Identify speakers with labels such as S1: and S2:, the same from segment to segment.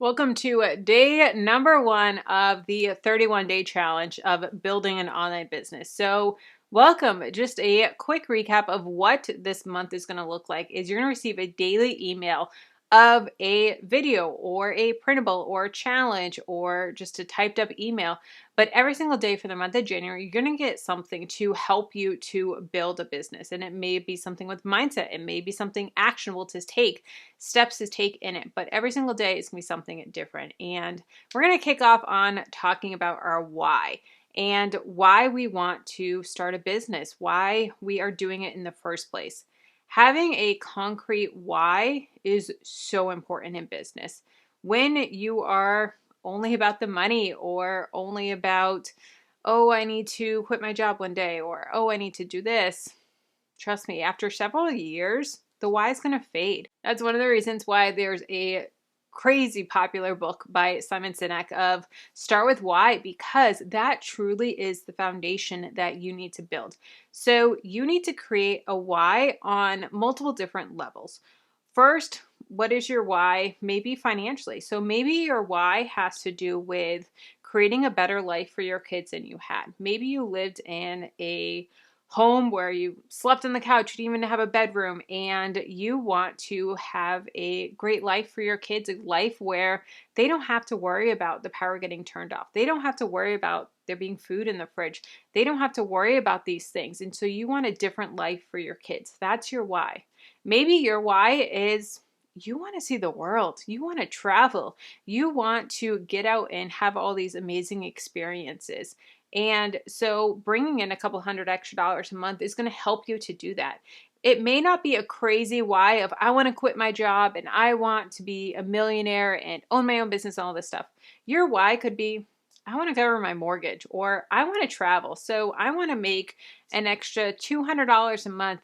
S1: Welcome to day number one of the 31-day challenge of building an online business. So welcome. Just a quick recap of what this month is going to look like is you're going to receive a daily email of a video or a printable or a challenge or just a typed up email. But every single day for the month of January, you're going to get something to help you to build a business. And it may be something with mindset. It may be something actionable to take, steps to take in it. But every single day is going to be something different. And we're going to kick off on talking about our why and why we want to start a business, why we are doing it in the first place. Having a concrete why is so important in business. When you are only about the money or only about, oh, I need to quit my job one day or, oh, I need to do this, trust me, after several years, the why is going to fade. That's one of the reasons why there's a crazy popular book by Simon Sinek of Start with Why, because that truly is the foundation that you need to build. So you need to create a why on multiple different levels. First, what is your why? Maybe financially. So maybe your why has to do with creating a better life for your kids than you had. Maybe you lived in a home where you slept on the couch, you didn't even have a bedroom, and you want to have a great life for your kids, a life where they don't have to worry about the power getting turned off. They don't have to worry about there being food in the fridge. They don't have to worry about these things. And so you want a different life for your kids. That's your why. Maybe your why is you want to see the world. You want to travel. You want to get out and have all these amazing experiences. And so bringing in a couple $100 extra a month is going to help you to do that. It may not be a crazy why of I want to quit my job and I want to be a millionaire and own my own business and all this stuff. Your why could be I want to cover my mortgage or I want to travel. So I want to make an extra $200 a month.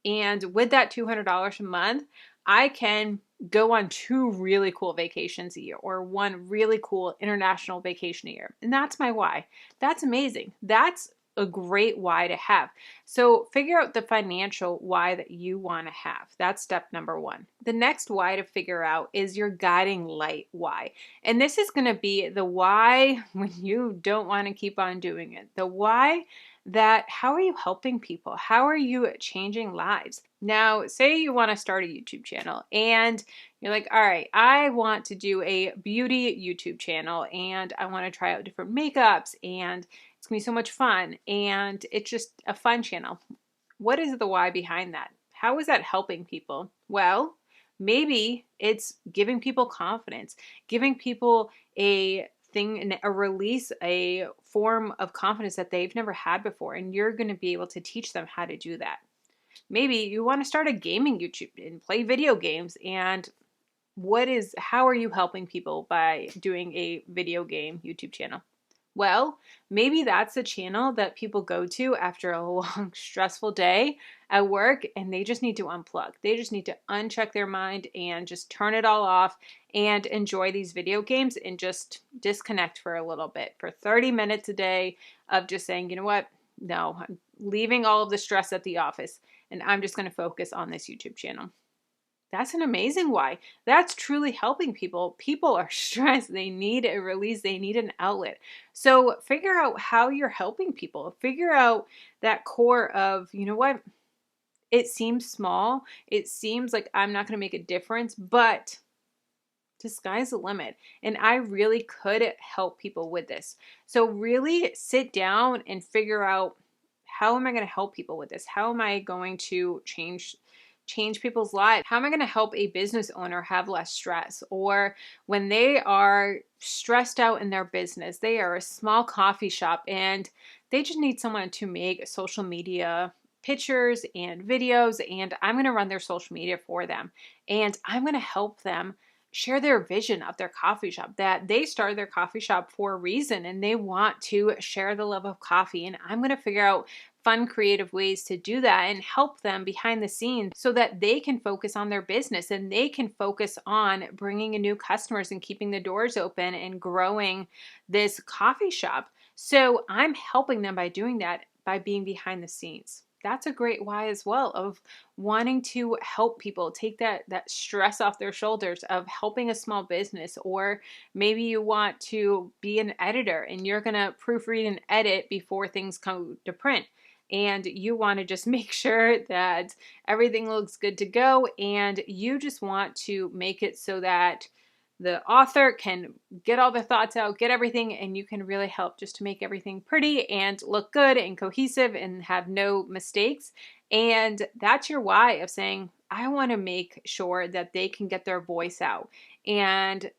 S1: And with that $200 a month, I can go on 2 really cool vacations a year or 1 really cool international vacation a year. And that's my why. That's amazing. That's a great why to have. So figure out the financial why that you want to have. That's step number 1. The next why to figure out is your guiding light why. And this is going to be the why when you don't want to keep on doing it. The why that how are you helping people? How are you changing lives? Now, say you want to start a YouTube channel and you're like, all right, I want to do a beauty YouTube channel and I want to try out different makeups and it's going to be so much fun and it's just a fun channel. What is the why behind that? How is that helping people? Well, maybe it's giving people confidence, giving people a release, a form of confidence that they've never had before, and you're going to be able to teach them how to do that. Maybe you want to start a gaming YouTube and play video games, and how are you helping people by doing a video game YouTube channel? Well, maybe that's the channel that people go to after a long, stressful day at work and they just need to unplug. They just need to uncheck their mind and just turn it all off and enjoy these video games and just disconnect for a little bit for 30 minutes a day of just saying, you know what? No, I'm leaving all of the stress at the office and I'm just going to focus on this YouTube channel. That's an amazing why. That's truly helping people. People are stressed. They need a release. They need an outlet. So figure out how you're helping people. Figure out that core of, you know what? It seems small. It seems like I'm not going to make a difference, but the sky's the limit. And I really could help people with this. So really sit down and figure out how am I going to help people with this? How am I going to change people's lives? How am I going to help a business owner have less stress? Or when they are stressed out in their business, they are a small coffee shop and they just need someone to make social media pictures and videos, and I'm going to run their social media for them. And I'm going to help them share their vision of their coffee shop, that they started their coffee shop for a reason and they want to share the love of coffee. And I'm going to figure out fun, creative ways to do that and help them behind the scenes so that they can focus on their business and they can focus on bringing in new customers and keeping the doors open and growing this coffee shop. So I'm helping them by doing that, by being behind the scenes. that's a great why as well, of wanting to help people, take that stress off their shoulders of helping a small business. Or maybe you want to be an editor and you're going to proofread and edit before things come to print, and you want to just make sure that everything looks good to go, and you just want to make it so that the author can get all the thoughts out, get everything, and you can really help just to make everything pretty and look good and cohesive and have no mistakes. And that's your why of saying, I want to make sure that they can get their voice out. And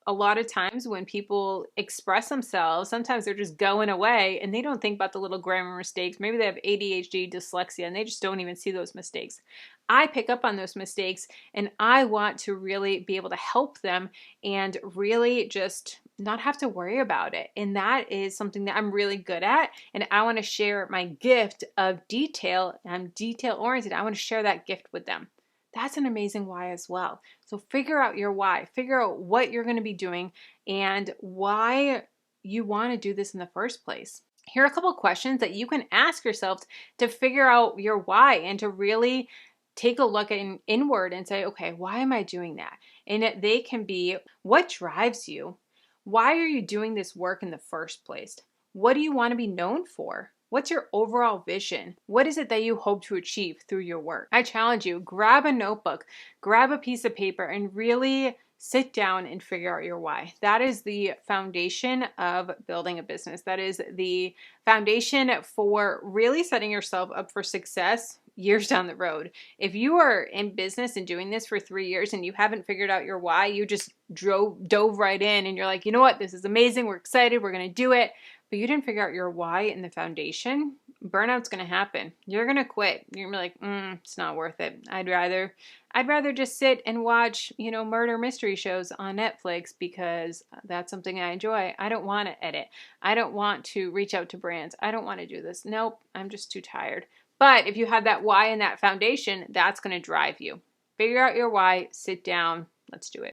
S1: a lot of times when people express themselves, sometimes they're just going away and they don't think about the little grammar mistakes. Maybe they have ADHD, dyslexia, and they just don't even see those mistakes. I pick up on those mistakes, and I want to really be able to help them and really just not have to worry about it. And that is something that I'm really good at. And I want to share my gift of detail. I'm detail oriented. I want to share that gift with them. That's an amazing why as well. So figure out your why, figure out what you're going to be doing and why you want to do this in the first place. Here are a couple of questions that you can ask yourself to figure out your why and to really take a look inward and say, okay, why am I doing that? And they can be, what drives you? Why are you doing this work in the first place? What do you want to be known for? What's your overall vision? What is it that you hope to achieve through your work? I challenge you, grab a notebook, grab a piece of paper, and really sit down and figure out your why. That is the foundation of building a business. That is the foundation for really setting yourself up for success years down the road. If you are in business and doing this for 3 years and you haven't figured out your why, you just dove right in and you're like, you know what, this is amazing, we're excited, we're going to do it, but you didn't figure out your why in the foundation, burnout's going to happen. You're going to quit. You're going to be like, it's not worth it. I'd rather just sit and watch, murder mystery shows on Netflix because that's something I enjoy. I don't want to edit. I don't want to reach out to brands. I don't want to do this. Nope, I'm just too tired. But if you have that why and that foundation, that's going to drive you. Figure out your why, sit down, let's do it.